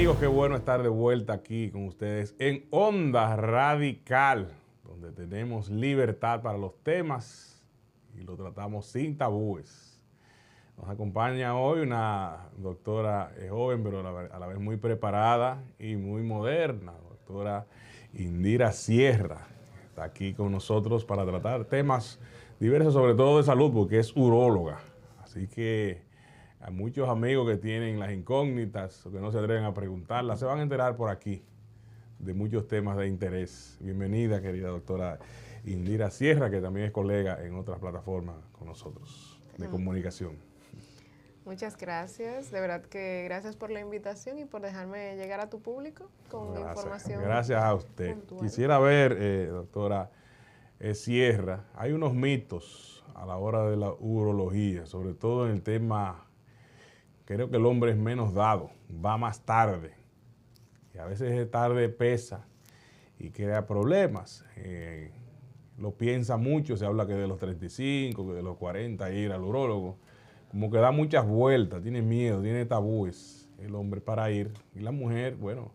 amigos, qué bueno estar de vuelta aquí con ustedes en Onda Radical, donde tenemos libertad para los temas y lo tratamos sin tabúes. Nos acompaña hoy una doctora joven, pero a la vez muy preparada y muy moderna, doctora Indira Sierra. Está aquí con nosotros para tratar temas diversos, sobre todo de salud, porque es uróloga. Así que a muchos amigos que tienen las incógnitas o que no se atreven a preguntarlas, se van a enterar por aquí de muchos temas de interés. Bienvenida, querida doctora Indira Sierra, que también es colega en otras plataformas con nosotros de comunicación. Muchas gracias, de verdad que gracias por la invitación y por dejarme llegar a tu público con información. Gracias a usted. Puntual. Quisiera ver, doctora Sierra, hay unos mitos a la hora de la urología, sobre todo en el tema. Creo que el hombre es menos dado, va más tarde. Y a veces es tarde pesa y crea problemas. Lo piensa mucho, se habla que de los 35, que de los 40 ir al urólogo. Como que da muchas vueltas, tiene miedo, tiene tabúes el hombre para ir. Y la mujer, bueno,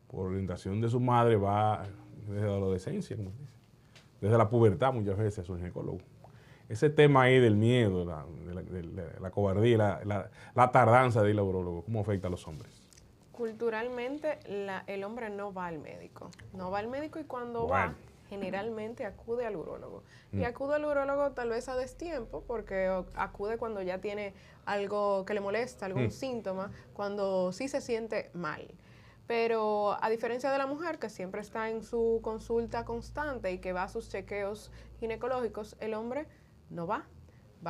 por orientación de su madre va desde la adolescencia, como se dice, desde la pubertad muchas veces a su ginecólogo. Ese tema ahí del miedo, la cobardía, la tardanza de ir al urólogo, ¿cómo afecta a los hombres? Culturalmente el hombre no va al médico. No va al médico y cuando va, generalmente acude al urólogo. Y acude al urólogo tal vez a destiempo, porque acude cuando ya tiene algo que le molesta, algún síntoma, cuando sí se siente mal. Pero a diferencia de la mujer, que siempre está en su consulta constante y que va a sus chequeos ginecológicos, el hombre no va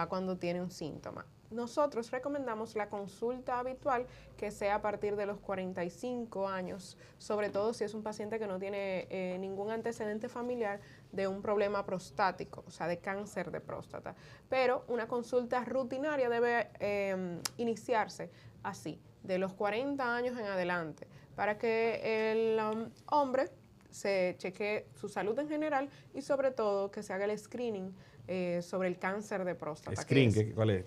cuando tiene un síntoma. Nosotros recomendamos la consulta habitual que sea a partir de los 45 años, sobre todo si es un paciente que no tiene ningún antecedente familiar de un problema prostático, o sea, de cáncer de próstata. Pero una consulta rutinaria debe iniciarse así, de los 40 años en adelante, para que el hombre se chequee su salud en general y sobre todo que se haga el screening sobre el cáncer de próstata. ¿Screen? ¿Cuál es?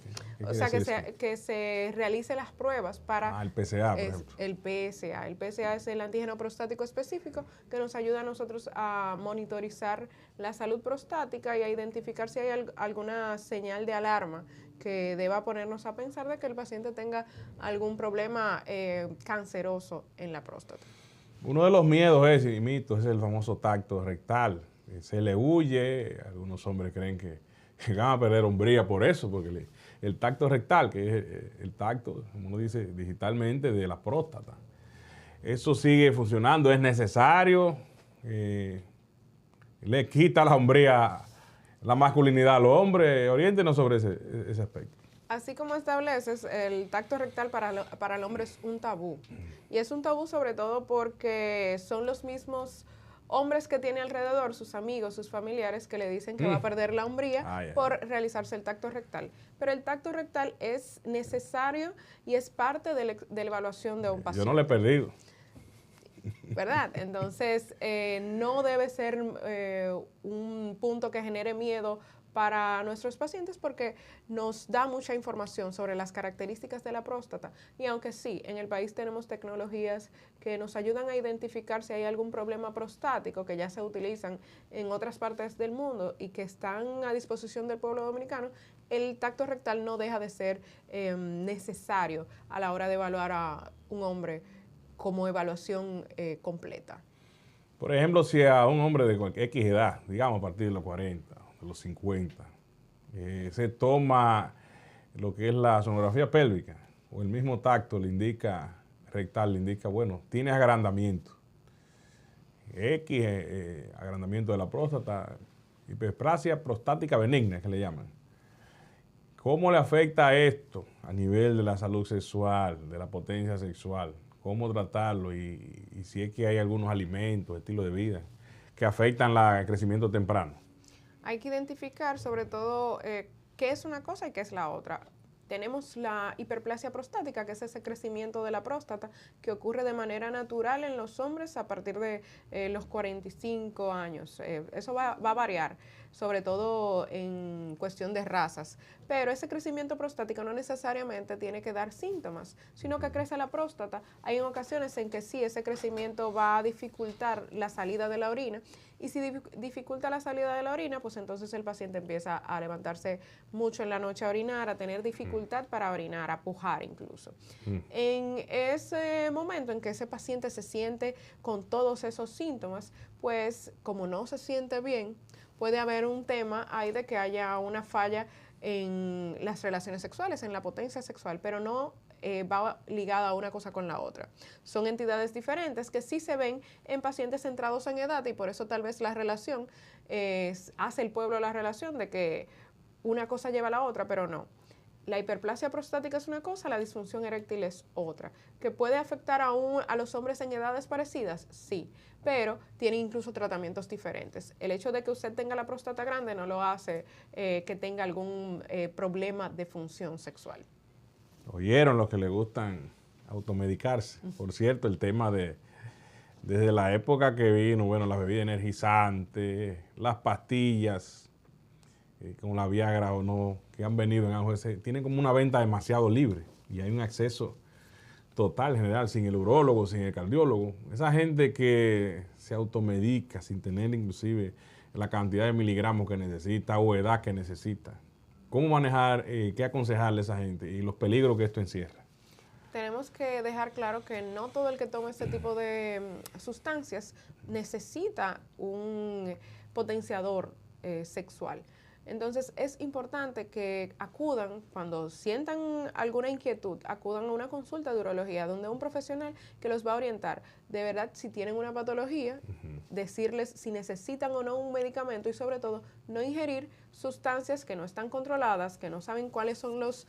O sea, que se realice las pruebas para el PSA, por ejemplo. El PSA. El PSA es el antígeno prostático específico que nos ayuda a nosotros a monitorizar la salud prostática y a identificar si hay alguna señal de alarma que deba ponernos a pensar de que el paciente tenga algún problema canceroso en la próstata. Uno de los miedos y mitos es el famoso tacto rectal. Se le huye, algunos hombres creen que van a perder hombría por eso, porque el tacto rectal, que es el tacto, como uno dice digitalmente, de la próstata. Eso sigue funcionando, es necesario, le quita la hombría, la masculinidad al hombre. Oriéntenos sobre ese aspecto. Así como estableces, el tacto rectal para el hombre es un tabú. Y es un tabú sobre todo porque son los mismos hombres que tiene alrededor, sus amigos, sus familiares, que le dicen que va a perder la hombría por realizarse el tacto rectal. Pero el tacto rectal es necesario y es parte de la evaluación de un paciente. Yo no le he perdido. ¿Verdad? Entonces, no debe ser un punto que genere miedo para nuestros pacientes porque nos da mucha información sobre las características de la próstata. Y aunque sí, en el país tenemos tecnologías que nos ayudan a identificar si hay algún problema prostático que ya se utilizan en otras partes del mundo y que están a disposición del pueblo dominicano, el tacto rectal no deja de ser necesario a la hora de evaluar a un hombre como evaluación completa. Por ejemplo, si a un hombre de cualquier X edad, digamos a partir de los 40, de los 50, se toma lo que es la sonografía pélvica o el mismo tacto le indica, rectal le indica, bueno, tiene agrandamiento. X, agrandamiento de la próstata, hiperplasia prostática benigna que le llaman. ¿Cómo le afecta esto a nivel de la salud sexual, de la potencia sexual? ¿Cómo tratarlo? Y si es que hay algunos alimentos, estilo de vida, que afectan el crecimiento temprano. Hay que identificar sobre todo qué es una cosa y qué es la otra. Tenemos la hiperplasia prostática, que es ese crecimiento de la próstata que ocurre de manera natural en los hombres a partir de los 45 años. Eso va a variar, sobre todo en cuestión de razas. pero ese crecimiento prostático no necesariamente tiene que dar síntomas, sino que crece la próstata. Hay en ocasiones en que sí, ese crecimiento va a dificultar la salida de la orina, y si dificulta la salida de la orina, pues entonces el paciente empieza a levantarse mucho en la noche a orinar, a tener dificultad para orinar, a pujar incluso. En ese momento en que ese paciente se siente con todos esos síntomas, pues como no se siente bien, puede haber un tema ahí de que haya una falla en las relaciones sexuales, en la potencia sexual, pero no va ligada a una cosa con la otra. Son entidades diferentes que sí se ven en pacientes centrados en edad, y por eso tal vez la relación, hace el pueblo la relación de que una cosa lleva a la otra, pero no. La hiperplasia prostática es una cosa, la disfunción eréctil es otra. ¿Que puede afectar aún a los hombres en edades parecidas? Sí, pero tiene incluso tratamientos diferentes. El hecho de que usted tenga la próstata grande no lo hace que tenga algún problema de función sexual. Oyeron los que le gustan automedicarse. Por cierto, el tema desde la época que vino, bueno, las bebidas energizantes, las pastillas, como la Viagra o no, que han venido en auge, tienen como una venta demasiado libre y hay un acceso total, general, sin el urólogo, sin el cardiólogo. Esa gente que se automedica sin tener inclusive la cantidad de miligramos que necesita o edad que necesita. ¿Cómo manejar, qué aconsejarle a esa gente y los peligros que esto encierra? Tenemos que dejar claro que no todo el que toma este tipo de sustancias necesita un potenciador sexual. Entonces es importante que acudan, cuando sientan alguna inquietud, acudan a una consulta de urología donde un profesional que los va a orientar de verdad si tienen una patología, decirles si necesitan o no un medicamento, y sobre todo no ingerir sustancias que no están controladas, que no saben cuáles son los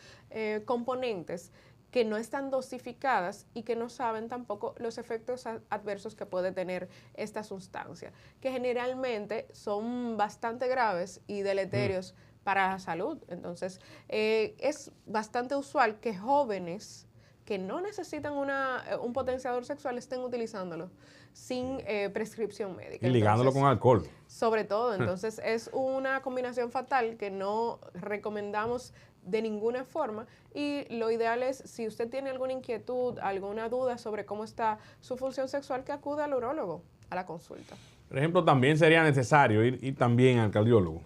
componentes, que no están dosificadas y que no saben tampoco los efectos adversos que puede tener esta sustancia, que generalmente son bastante graves y deleterios para la salud. Entonces, es bastante usual que jóvenes que no necesitan un potenciador sexual estén utilizándolo sin prescripción médica. Y ligándolo entonces, con alcohol. Sobre todo, entonces es una combinación fatal que no recomendamos de ninguna forma, y lo ideal es, si usted tiene alguna inquietud, alguna duda sobre cómo está su función sexual, que acuda al urólogo a la consulta. Por ejemplo, también sería necesario ir también al cardiólogo.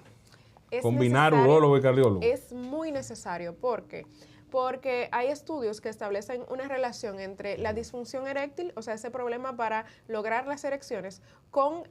Combinar necesario, urólogo y cardiólogo. Es muy necesario. ¿Por qué? Porque hay estudios que establecen una relación entre la disfunción eréctil, o sea, ese problema para lograr las erecciones, con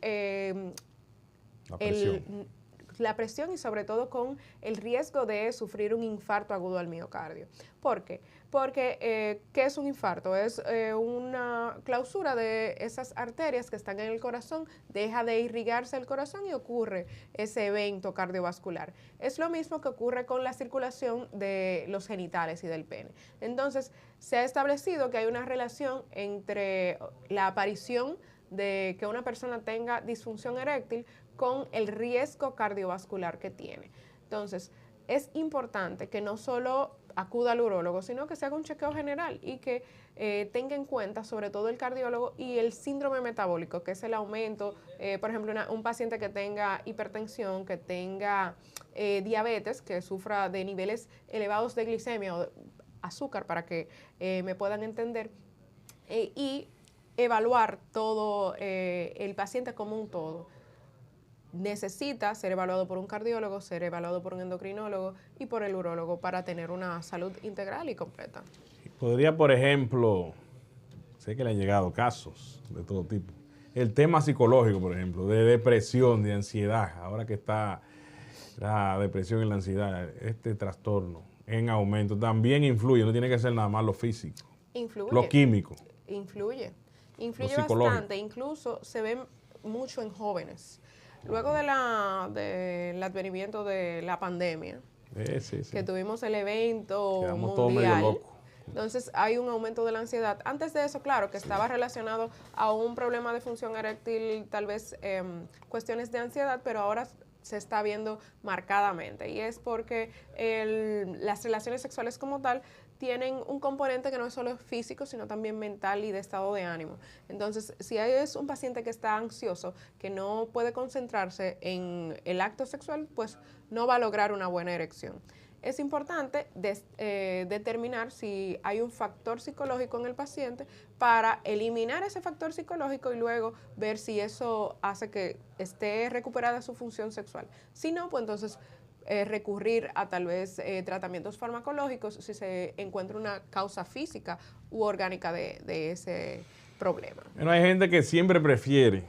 la presión y sobre todo con el riesgo de sufrir un infarto agudo al miocardio. ¿Por qué? Porque, ¿qué es un infarto? Es una clausura de esas arterias que están en el corazón, deja de irrigarse el corazón y ocurre ese evento cardiovascular. Es lo mismo que ocurre con la circulación de los genitales y del pene. Entonces, se ha establecido que hay una relación entre la aparición de que una persona tenga disfunción eréctil con el riesgo cardiovascular que tiene. Entonces, es importante que no solo acuda al urólogo, sino que se haga un chequeo general y que tenga en cuenta sobre todo el cardiólogo y el síndrome metabólico, que es el aumento, por ejemplo, un paciente que tenga hipertensión, que tenga diabetes, que sufra de niveles elevados de glicemia o de azúcar, para que me puedan entender, y evaluar todo el paciente como un todo. Necesita ser evaluado por un cardiólogo, ser evaluado por un endocrinólogo y por el urólogo para tener una salud integral y completa. Podría, por ejemplo, sé que le han llegado casos de todo tipo. El tema psicológico, por ejemplo, de depresión, de ansiedad, ahora que está la depresión y la ansiedad, este trastorno en aumento, también influye, no tiene que ser nada más lo físico. Influye. Lo químico. Influye bastante, incluso se ve mucho en jóvenes. Luego del advenimiento de la pandemia, que tuvimos el evento quedamos mundial, entonces hay un aumento de la ansiedad. Antes de eso, claro, que estaba relacionado a un problema de función eréctil, tal vez cuestiones de ansiedad, pero ahora se está viendo marcadamente, y es porque las relaciones sexuales como tal tienen un componente que no es solo físico, sino también mental y de estado de ánimo. Entonces, si es un paciente que está ansioso, que no puede concentrarse en el acto sexual, pues no va a lograr una buena erección. es importante determinar si hay un factor psicológico en el paciente para eliminar ese factor psicológico y luego ver si eso hace que esté recuperada su función sexual. Si no, pues entonces recurrir a tal vez tratamientos farmacológicos si se encuentra una causa física u orgánica de ese problema. Bueno, hay gente que siempre prefiere,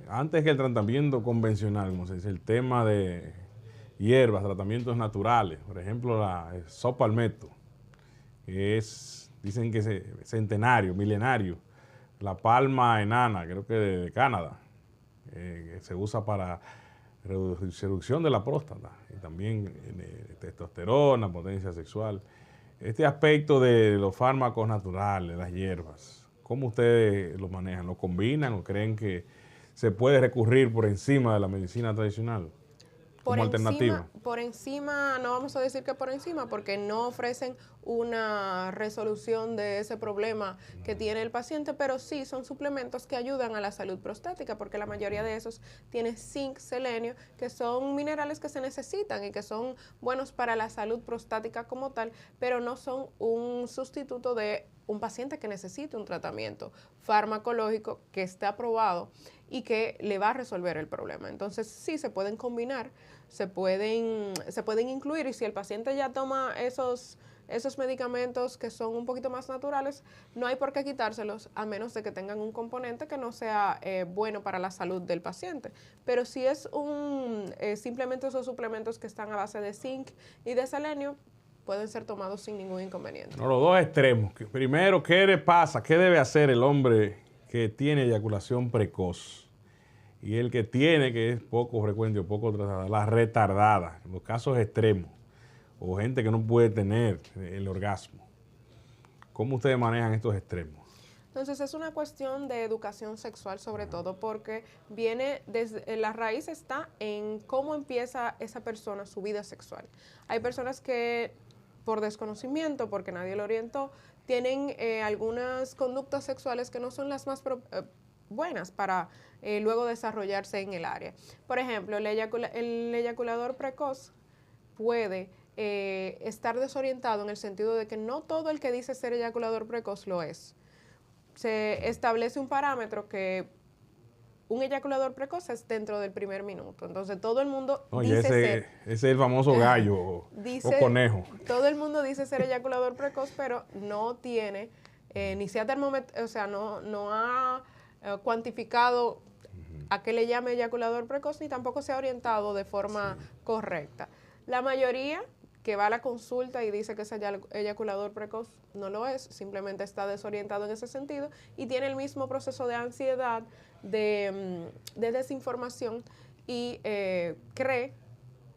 antes que el tratamiento convencional, como se dice, el tema de hierbas, tratamientos naturales, por ejemplo la sopalmeto, que es, dicen que es centenario, milenario, la palma enana, creo que de Canadá, que se usa para reducción de la próstata y también testosterona, potencia sexual. Este aspecto de los fármacos naturales, las hierbas, ¿cómo ustedes lo manejan? ¿Lo combinan o creen que se puede recurrir por encima de la medicina tradicional como alternativa? Por encima, no vamos a decir que por encima, porque no ofrecen una resolución de ese problema que tiene el paciente, pero sí son suplementos que ayudan a la salud prostática, porque la mayoría de esos tienen zinc, selenio, que son minerales que se necesitan y que son buenos para la salud prostática como tal, pero no son un sustituto de un paciente que necesite un tratamiento farmacológico que esté aprobado y que le va a resolver el problema. Entonces sí se pueden combinar, se pueden incluir, y si el paciente ya toma esos medicamentos que son un poquito más naturales, no hay por qué quitárselos a menos de que tengan un componente que no sea bueno para la salud del paciente. Pero si es simplemente esos suplementos que están a base de zinc y de selenio, pueden ser tomados sin ningún inconveniente. No, los dos extremos. Primero, ¿qué le pasa? ¿Qué debe hacer el hombre que tiene eyaculación precoz? Y el que tiene, que es poco frecuente o poco tratada, la retardada, los casos extremos, o gente que no puede tener el orgasmo. ¿Cómo ustedes manejan estos extremos? Entonces es una cuestión de educación sexual sobre todo, porque viene desde la raíz está en cómo empieza esa persona su vida sexual. Hay personas que por desconocimiento, porque nadie lo orientó, tienen algunas conductas sexuales que no son las más buenas para luego desarrollarse en el área. Por ejemplo, el eyaculador precoz puede estar desorientado en el sentido de que no todo el que dice ser eyaculador precoz lo es. Se establece un parámetro que un eyaculador precoz es dentro del primer minuto. Entonces todo el mundo dice ser... Ese es el famoso gallo o conejo. Todo el mundo dice ser eyaculador precoz, pero no tiene, ni se ha termometrado, o sea, no ha cuantificado a qué le llame eyaculador precoz, ni tampoco se ha orientado de forma correcta. La mayoría que va a la consulta y dice que es eyaculador precoz no lo es, simplemente está desorientado en ese sentido y tiene el mismo proceso de ansiedad, de desinformación y cree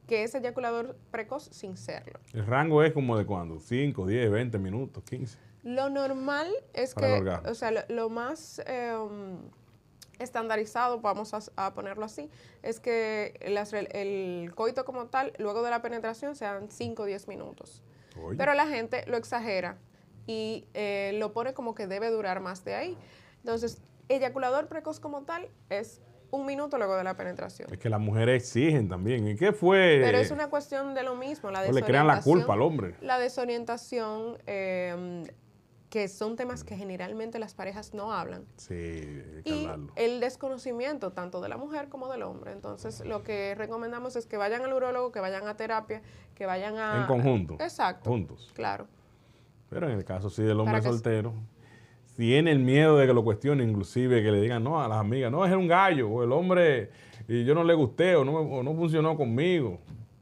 que es eyaculador precoz sin serlo. ¿El rango es como de cuándo? ¿5, 10, 20 minutos, 15? Lo normal es que, o sea, lo más estandarizado, vamos a ponerlo así, es que el coito como tal, luego de la penetración, sean 5 o 10 minutos. Oye. Pero la gente lo exagera y lo pone como que debe durar más de ahí. Entonces, eyaculador precoz como tal es 1 minuto luego de la penetración. Es que las mujeres exigen también. ¿Y qué fue? Pero es una cuestión de lo mismo, la desorientación. Le crean la culpa al hombre. La desorientación, que son temas que generalmente las parejas no hablan. Sí, hay que y hablarlo. El desconocimiento tanto de la mujer como del hombre. Entonces, lo que recomendamos es que vayan al urólogo, que vayan a terapia, que vayan a... En conjunto. Exacto. Juntos. Claro. Pero en el caso sí del hombre soltero, tiene el miedo de que lo cuestionen, inclusive que le digan no a las amigas, no, es un gallo, o el hombre, y yo no le gusté, o no funcionó conmigo.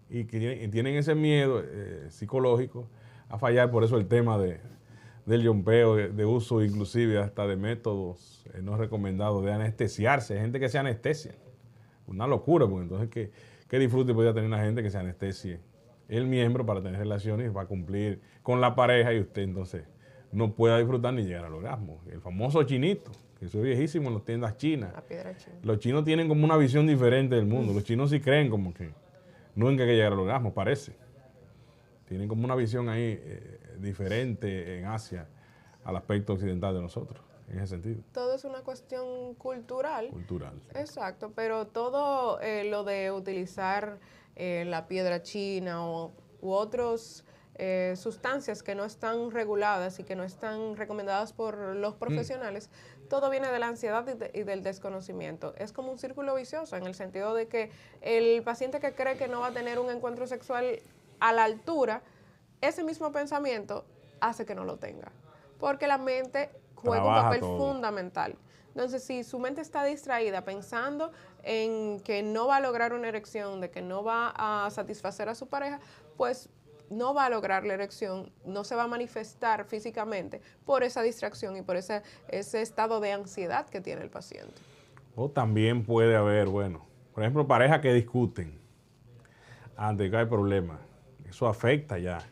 Y que tienen ese miedo psicológico a fallar, por eso el tema del yompeo, de uso inclusive hasta de métodos no recomendados de anestesiarse. Hay gente que se anestesia. Una locura, porque entonces ¿qué disfrute podría tener una gente que se anestesie el miembro para tener relaciones, va a cumplir con la pareja y usted entonces no pueda disfrutar ni llegar al orgasmo? El famoso chinito, que eso es viejísimo en las tiendas chinas. La piedra china. Los chinos tienen como una visión diferente del mundo. Los chinos sí creen como que nunca hay que llegar al orgasmo, parece. Tienen como una visión ahí diferente en Asia al aspecto occidental de nosotros, en ese sentido. Todo es una cuestión cultural. Cultural. Sí. Exacto, pero todo lo de utilizar la piedra china o u otros sustancias que no están reguladas y que no están recomendadas por los profesionales, todo viene de la ansiedad y del desconocimiento. Es como un círculo vicioso en el sentido de que el paciente que cree que no va a tener un encuentro sexual a la altura, ese mismo pensamiento hace que no lo tenga, porque la mente juega un papel fundamental. Entonces, si su mente está distraída pensando en que no va a lograr una erección, de que no va a satisfacer a su pareja, pues no va a lograr la erección, no se va a manifestar físicamente por esa distracción y por ese estado de ansiedad que tiene el paciente. O también puede haber, bueno, por ejemplo, parejas que discuten antes de que hay problemas. Eso afecta ya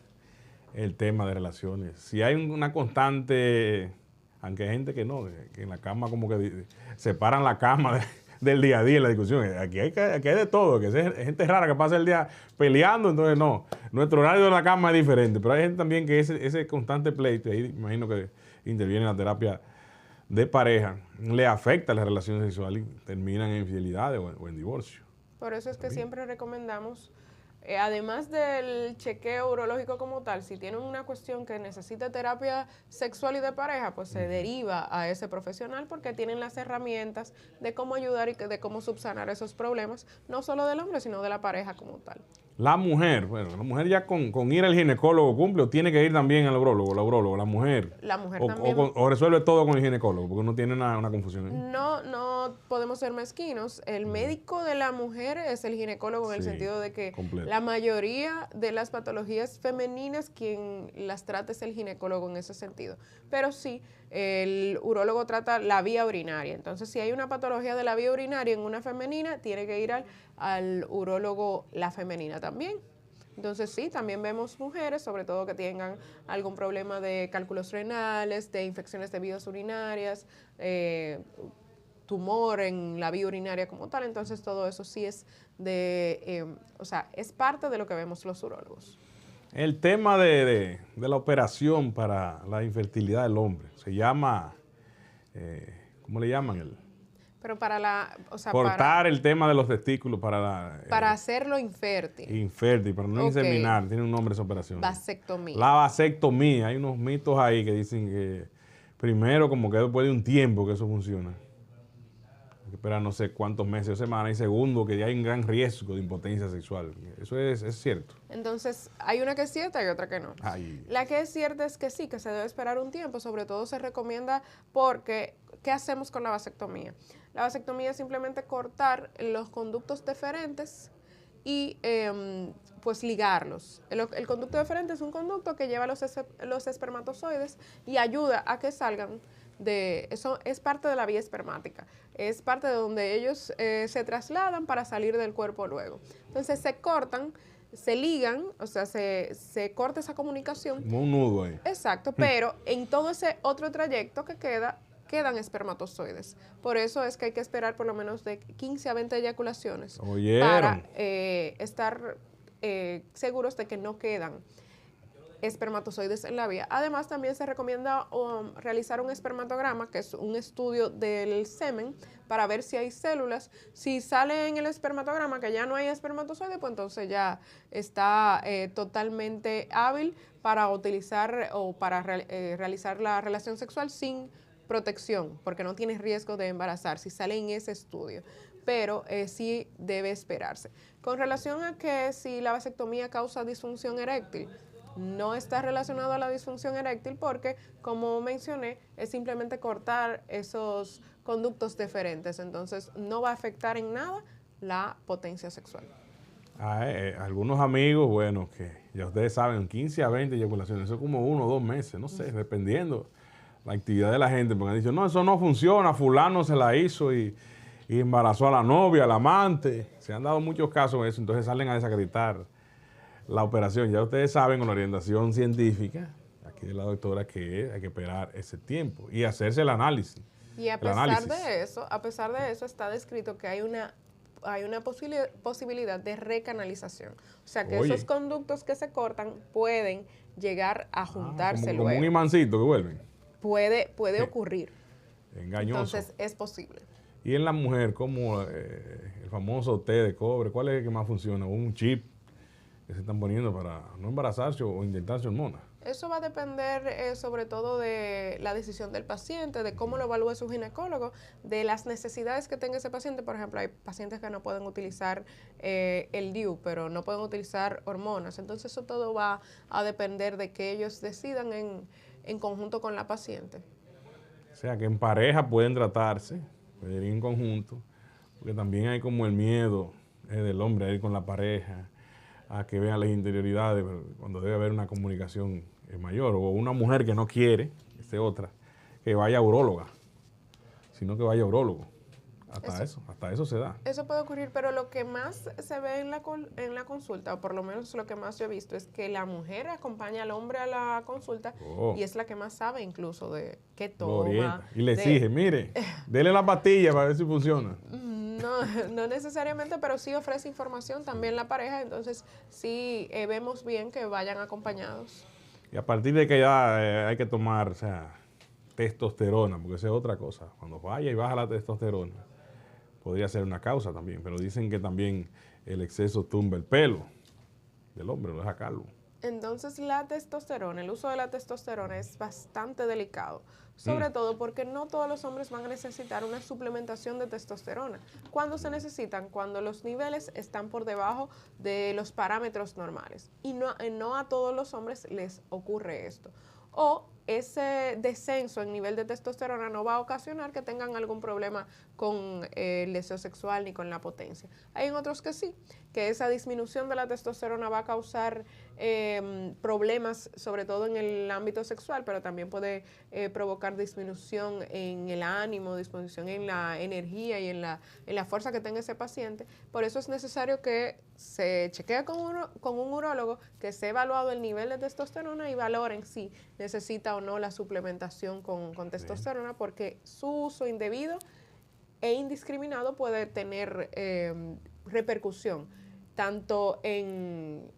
el tema de relaciones. Si hay una constante, aunque hay gente que no, que en la cama como que separan la cama del día a día en la discusión. Aquí hay de todo, que hay gente rara que pasa el día peleando, entonces no. Nuestro horario de la cama es diferente, pero hay gente también que ese constante pleito, ahí imagino que interviene la terapia de pareja, le afecta a las relaciones sexuales y terminan en infidelidades o en divorcio. Por eso es que siempre recomendamos, además del chequeo urológico como tal, si tienen una cuestión que necesita terapia sexual y de pareja, pues se deriva a ese profesional porque tienen las herramientas de cómo ayudar y de cómo subsanar esos problemas, no solo del hombre, sino de la pareja como tal. La mujer, bueno, la mujer ya con ir al ginecólogo cumple o tiene que ir también al urólogo, la mujer. La mujer también. O resuelve todo con el ginecólogo, porque uno tiene una confusión ahí. No podemos ser mezquinos. El médico de la mujer es el ginecólogo en el sentido de que la mayoría de las patologías femeninas, quien las trata es el ginecólogo en ese sentido. Pero sí, el urólogo trata la vía urinaria. Entonces, si hay una patología de la vía urinaria en una femenina, tiene que ir al urólogo la femenina también. Entonces sí, también vemos mujeres, sobre todo que tengan algún problema de cálculos renales, de infecciones de vías urinarias, tumor en la vía urinaria como tal. Entonces todo eso sí es es parte de lo que vemos los urólogos. El tema de la operación para la infertilidad del hombre, se llama, ¿cómo le llaman? Pero para cortar el tema de los testículos para hacerlo infértil. Infértil, para no inseminar, tiene un nombre esa operación. Vasectomía. La vasectomía, hay unos mitos ahí que dicen que primero como que después de un tiempo que eso funciona. Hay que esperar no sé cuántos meses o semanas, y segundo que ya hay un gran riesgo de impotencia sexual. Eso es cierto. Entonces, hay una que es cierta y otra que no. Ay. La que es cierta es que sí, que se debe esperar un tiempo, sobre todo se recomienda porque, ¿qué hacemos con la vasectomía? La vasectomía es simplemente cortar los conductos deferentes y pues ligarlos. El conducto deferente es un conducto que lleva los espermatozoides y ayuda a que salgan eso es parte de la vía espermática, es parte de donde ellos se trasladan para salir del cuerpo luego. Entonces se cortan, se ligan, o sea, se corta esa comunicación. Como un nudo ahí. Exacto, pero en todo ese otro trayecto que quedan espermatozoides. Por eso es que hay que esperar por lo menos de 15 a 20 eyaculaciones para estar seguros de que no quedan espermatozoides en la vía. Además, también se recomienda realizar un espermatograma, que es un estudio del semen, para ver si hay células. Si sale en el espermatograma que ya no hay espermatozoides, pues entonces ya está totalmente hábil para utilizar o para realizar la relación sexual sin protección, porque no tiene riesgo de embarazar si sale en ese estudio. Pero sí debe esperarse. Con relación a que si la vasectomía causa disfunción eréctil, no está relacionado a la disfunción eréctil porque, como mencioné, es simplemente cortar esos conductos deferentes. Entonces, no va a afectar en nada la potencia sexual. Algunos amigos, bueno, que ya ustedes saben, 15 a 20 eyaculaciones, eso es como 1 o 2 meses, no sé, dependiendo la actividad de la gente, porque han dicho, no, eso no funciona, fulano se la hizo y embarazó a la novia, al amante. Se han dado muchos casos de eso, entonces salen a desacreditar la operación. Ya ustedes saben, con la orientación científica, aquí de la doctora, que hay que esperar ese tiempo y hacerse el análisis. Y a pesar de eso, está descrito que hay una posibilidad de recanalización. O sea, que esos conductos que se cortan pueden llegar a juntarse luego. Como un imancito que vuelven. Puede ocurrir. Engañoso. Entonces, es posible. Y en la mujer, como el famoso té de cobre, ¿cuál es el que más funciona? ¿Un chip? que se están poniendo para no embarazarse o inyectarse hormonas. Eso va a depender sobre todo de la decisión del paciente, de cómo lo evalúe su ginecólogo, de las necesidades que tenga ese paciente. Por ejemplo, hay pacientes que no pueden utilizar el DIU, pero no pueden utilizar hormonas. Entonces eso todo va a depender de que ellos decidan en conjunto con la paciente. O sea, que en pareja pueden tratarse, pueden ir en conjunto, porque también hay como el miedo del hombre a ir con la pareja, a que vean las interioridades, cuando debe haber una comunicación mayor, o una mujer que no quiere, otra, que vaya a uróloga, sino que vaya a urólogo. Hasta eso se da. Eso puede ocurrir, pero lo que más se ve en la consulta, o por lo menos lo que más yo he visto, es que la mujer acompaña al hombre a la consulta y es la que más sabe incluso de qué toma. Y le exige, mire, dele la pastilla para ver si funciona. No necesariamente, pero sí ofrece información también la pareja, entonces sí vemos bien que vayan acompañados. Y a partir de que ya hay que tomar, o sea, testosterona, porque esa es otra cosa. Cuando vaya y baja la testosterona, podría ser una causa también, pero dicen que también el exceso tumba el pelo del hombre, lo deja calvo. Entonces la testosterona, el uso de la testosterona es bastante delicado, sobre todo porque no todos los hombres van a necesitar una suplementación de testosterona. ¿Cuándo se necesitan? Cuando los niveles están por debajo de los parámetros normales. Y no a todos los hombres les ocurre esto. O ese descenso en nivel de testosterona no va a ocasionar que tengan algún problema con el deseo sexual ni con la potencia. Hay en otros que sí, que esa disminución de la testosterona va a causar problemas, sobre todo en el ámbito sexual, pero también puede provocar disminución en el ánimo, disminución en la energía y en la fuerza que tenga ese paciente. Por eso es necesario que se chequee con un urólogo, que sea evaluado el nivel de testosterona y valoren si necesita o no la suplementación con testosterona, porque su uso indebido e indiscriminado puede tener repercusión, tanto en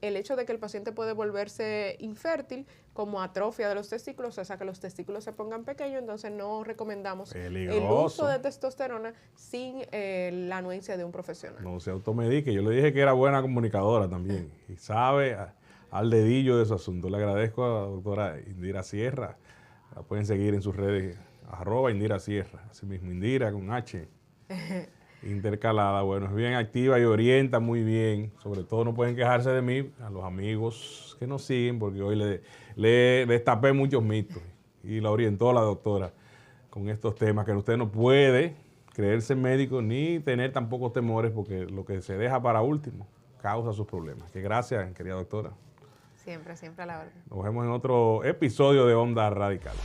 el hecho de que el paciente puede volverse infértil, como atrofia de los testículos, o sea que los testículos se pongan pequeños. Entonces no recomendamos el uso de testosterona sin la anuencia de un profesional. No se automedique. Yo le dije que era buena comunicadora también y sabe al dedillo de su asunto. Le agradezco a la doctora Indira Sierra. La pueden seguir en sus redes, @IndiraSierra. Así mismo, Indira con H. Intercalada. Bueno, es bien activa y orienta muy bien. Sobre todo no pueden quejarse de mí, a los amigos que nos siguen, porque hoy le destapé muchos mitos y la orientó la doctora con estos temas, que usted no puede creerse médico ni tener tampoco temores, porque lo que se deja para último causa sus problemas. Que gracias, querida doctora. Siempre a la orden. Nos vemos en otro episodio de Onda Radical.